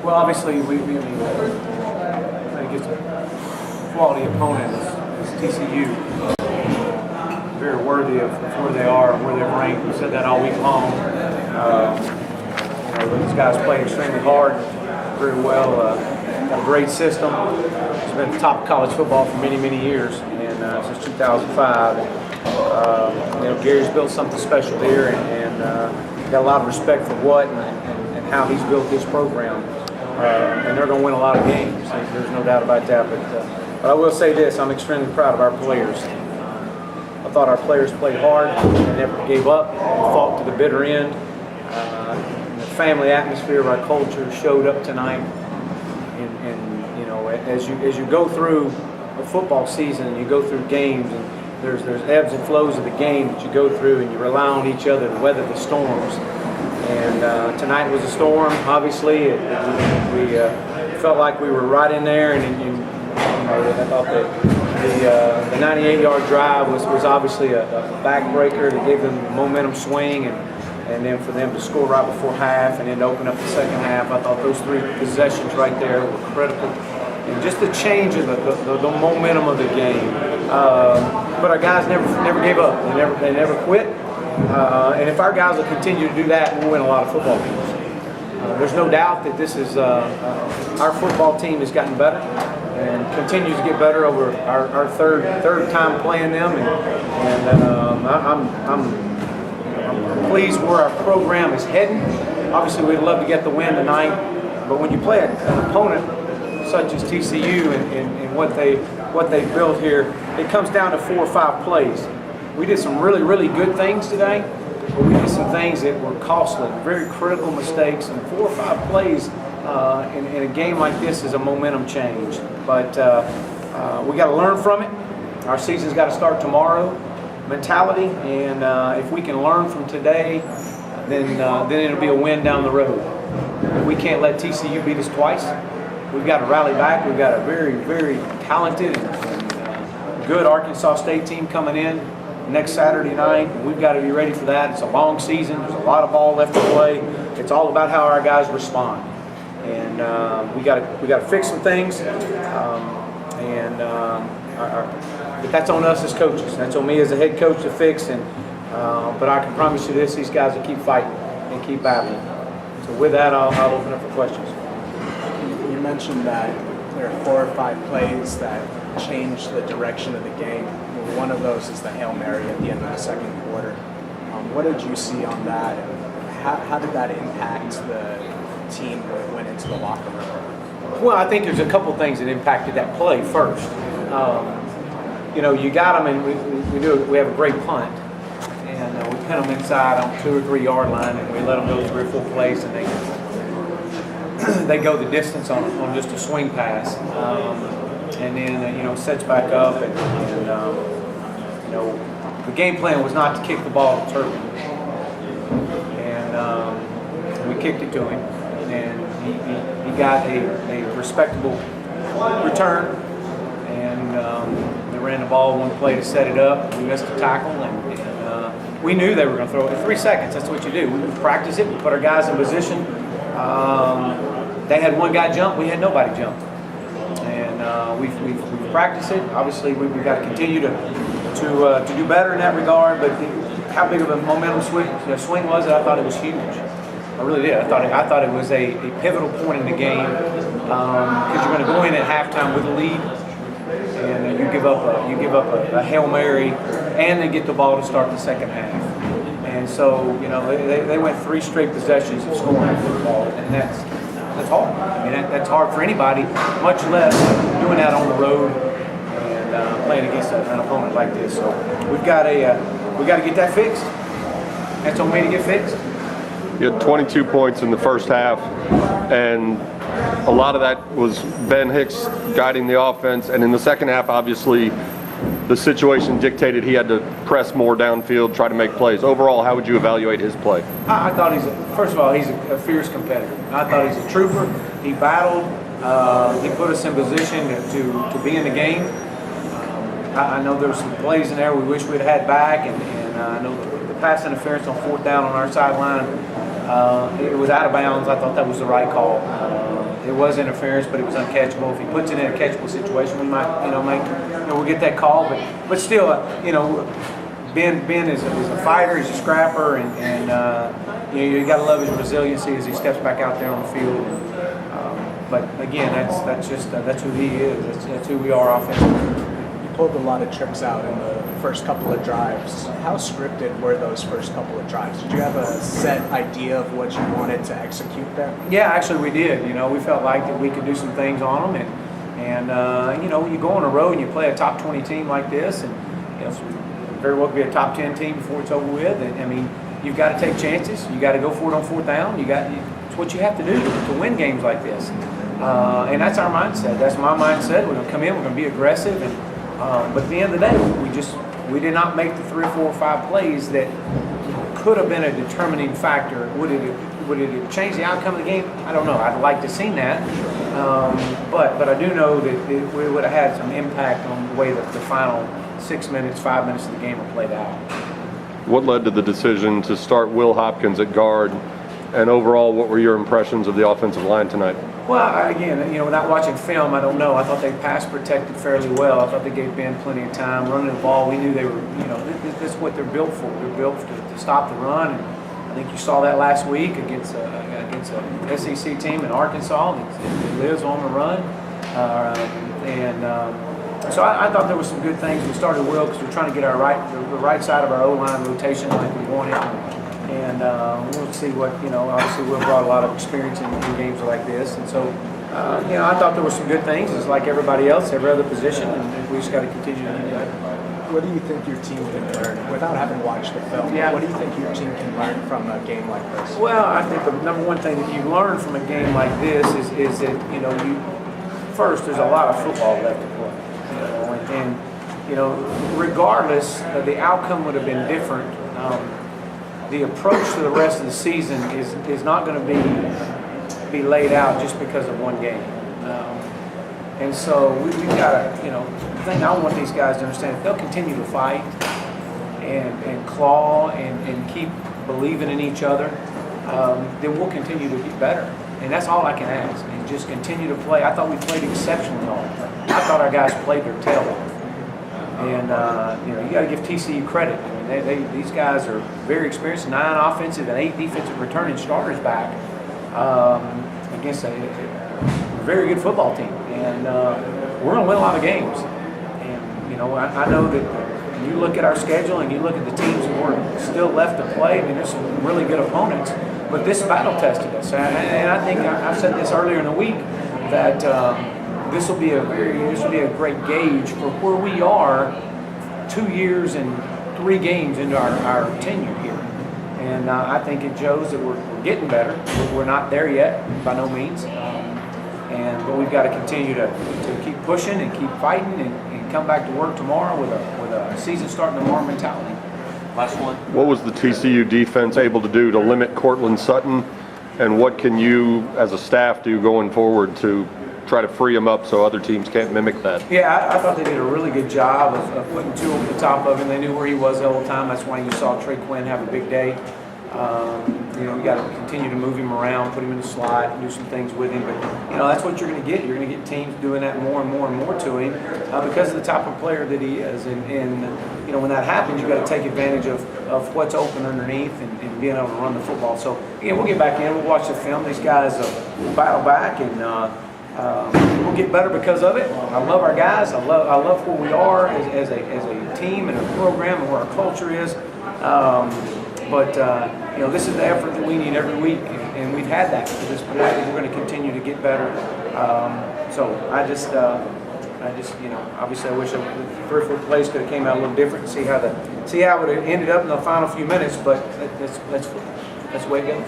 Well, obviously, I think it's a quality opponent is TCU. Very worthy of where they are and where they're ranked. We said that all week long. These guys play extremely hard, very well. Got a great system. It's been top of college football for many, many years, and since 2005. Gary's built something special here, and got a lot of respect for what and how he's built his program. And they're going to win a lot of games. There's no doubt about that. But I will say this: I'm extremely proud of our players. I thought our players played hard and never gave up. Fought to the bitter end. The family atmosphere of our culture showed up tonight. And as you go through a football season, you go through games, and there's ebbs and flows of the game that you go through, and you rely on each other to weather the storms. And tonight was a storm. Obviously, we felt like we were right in there, and I thought that the 98-yard drive was obviously a backbreaker that gave them a momentum swing, and then for them to score right before half and then to open up the second half. I thought those 3 possessions right there were critical, and just the change of the momentum of the game. But our guys never gave up. They never quit. And if our guys will continue to do that, we'll win a lot of football games. There's no doubt that this is our football team has gotten better and continues to get better over our third time playing them. And I'm pleased where our program is heading. Obviously, we'd love to get the win tonight, but when you play an opponent such as TCU and what they built here, it comes down to 4 or 5 plays. We did some really, really good things today, but we did some things that were costly, very critical mistakes, and 4 or 5 plays in a game like this is a momentum change. But we got to learn from it. Our season's got to start tomorrow. Mentality, and if we can learn from today, then it'll be a win down the road. We can't let TCU beat us twice. We've got to rally back. We've got a very, very talented and good Arkansas State team coming in next Saturday night. We've got to be ready for that. It's a long season. There's a lot of ball left to play. It's all about how our guys respond, and we got to fix some things. But that's on us as coaches. That's on me as a head coach to fix. But I can promise you this: these guys will keep fighting and keep battling. So with that, I'll open up for questions. You mentioned that there are 4 or 5 plays that change the direction of the game. One of those is the Hail Mary at the end of the second quarter. What did you see on that? How did that impact the team when it went into the locker room? Well, I think there's a couple things that impacted that play first. You got them, and we have a great punt, and we pin them inside on 2 or 3 yard line, and we let them go 3 or 4 plays, and they go the distance on just a swing pass, and then sets back up, and the game plan was not to kick the ball to Turpin, and we kicked it to him, and he got a respectable return, and they ran the ball 1 play to set it up. We missed a tackle, and we knew they were going to throw it. In 3 seconds, that's what you do. We practice it. We put our guys in position. They had 1 guy jump. We had nobody jump. And we've practiced it. Obviously, we've got to continue to do better in that regard. But how big of a momentum swing was it? I thought it was huge. I really did. I thought it was a pivotal point in the game because you're going to go in at halftime with a lead. And you give up a Hail Mary, and they get the ball to start the second half. And so they went 3 straight possessions of scoring football, and that's hard. I mean that's hard for anybody, much less doing that on the road and playing against an opponent like this. So we've got to get that fixed. That's on me to get fixed. You had 22 points in the first half, and a lot of that was Ben Hicks guiding the offense, and in the second half, obviously, the situation dictated he had to press more downfield, try to make plays. Overall, how would you evaluate his play? I thought first of all, he's a fierce competitor. I thought he's a trooper. He battled. He put us in position to be in the game. I know there's some plays in there we wish we'd had back, and I know the pass interference on 4th down on our sideline It was out of bounds. I thought that was the right call. It was interference, but it was uncatchable. If he puts it in a catchable situation, we might, we'll get that call. But still, Ben is a fighter. He's a scrapper, and you got to love his resiliency as he steps back out there on the field. But again, that's who he is. That's who we are offensively. You pulled a lot of tricks out in the first couple of drives. How scripted were those first couple of drives? Did you have a set idea of what you wanted to execute there? Yeah, actually we did. We felt like that we could do some things on them, and when you go on a road and you play a top 20 team like this, and very well could be a top 10 team before it's over with. And, you've got to take chances. You got to go for it on fourth down. It's what you have to do to win games like this. And that's our mindset. That's my mindset. We're going to come in. We're going to be aggressive. But at the end of the day, we did not make the 3 or 4 or 5 plays that could have been a determining factor. Would it have changed the outcome of the game? I don't know. I'd like to have seen that. But I do know that we would have had some impact on the way that the final 6 minutes, 5 minutes of the game were played out. What led to the decision to start Will Hopkins at guard? And overall, what were your impressions of the offensive line tonight? Well, again, without watching film, I don't know. I thought they pass protected fairly well. I thought they gave Ben plenty of time running the ball. We knew they were, this is what they're built for. They're built to stop the run. And I think you saw that last week against a SEC team in Arkansas. He lives on the run. So I thought there were some good things. We started Will because we're trying to get the right side of our O-line rotation like we wanted. And we'll see what, obviously Will brought a lot of experience in games like this. And so, I thought there were some good things. It's like everybody else, every other position, and we just got to continue to do that. What do you think your team can learn, without having watched the film, what do you think your team can learn from a game like this? Well, I think the number one thing that you learn from a game like this is that, first, there's a lot of football left to play. And regardless, the outcome would have been different. The approach to the rest of the season is not going to be laid out just because of one game. And so we've got to, the thing I want these guys to understand, if they'll continue to fight and claw and keep believing in each other, then we'll continue to get better. And that's all I can ask, and just continue to play. I thought we played exceptionally hard. I thought our guys played their tail off. And, you got to give TCU credit. These guys are very experienced, 9 offensive and 8 defensive returning starters back against a very good football team. And we're going to win a lot of games. And, I know that when you look at our schedule and you look at the teams who are still left to play, there's some really good opponents. But this battle tested us. And I think I said this earlier in the week that this will be a great gauge for where we are 2 years and 3 games into our tenure here. And I think it shows that we're getting better. We're not there yet, by no means. But we've got to continue to keep pushing and keep fighting and come back to work tomorrow with a season starting tomorrow mentality. Last one. What was the TCU defense able to do to limit Cortland Sutton? And what can you, as a staff, do going forward to try to free him up so other teams can't mimic that? Yeah, I thought they did a really good job of putting 2 over the top of him. They knew where he was the whole time. That's why you saw Trey Quinn have a big day. You got to continue to move him around, put him in the slot, do some things with him. But, that's what you're going to get. You're going to get teams doing that more and more and more to him because of the type of player that he is. And when that happens, you've got to take advantage of what's open underneath and being able to run the football. So, we'll get back in. We'll watch the film. These guys battle back and we'll get better because of it. I love our guys. I love where we are as a team and a program and where our culture is. But this is the effort that we need every week, and we've had that to this point. We're going to continue to get better. So I just, obviously I wish the 3 or 4 plays could have came out a little different and see how it would have ended up in the final few minutes. But that's the way it goes.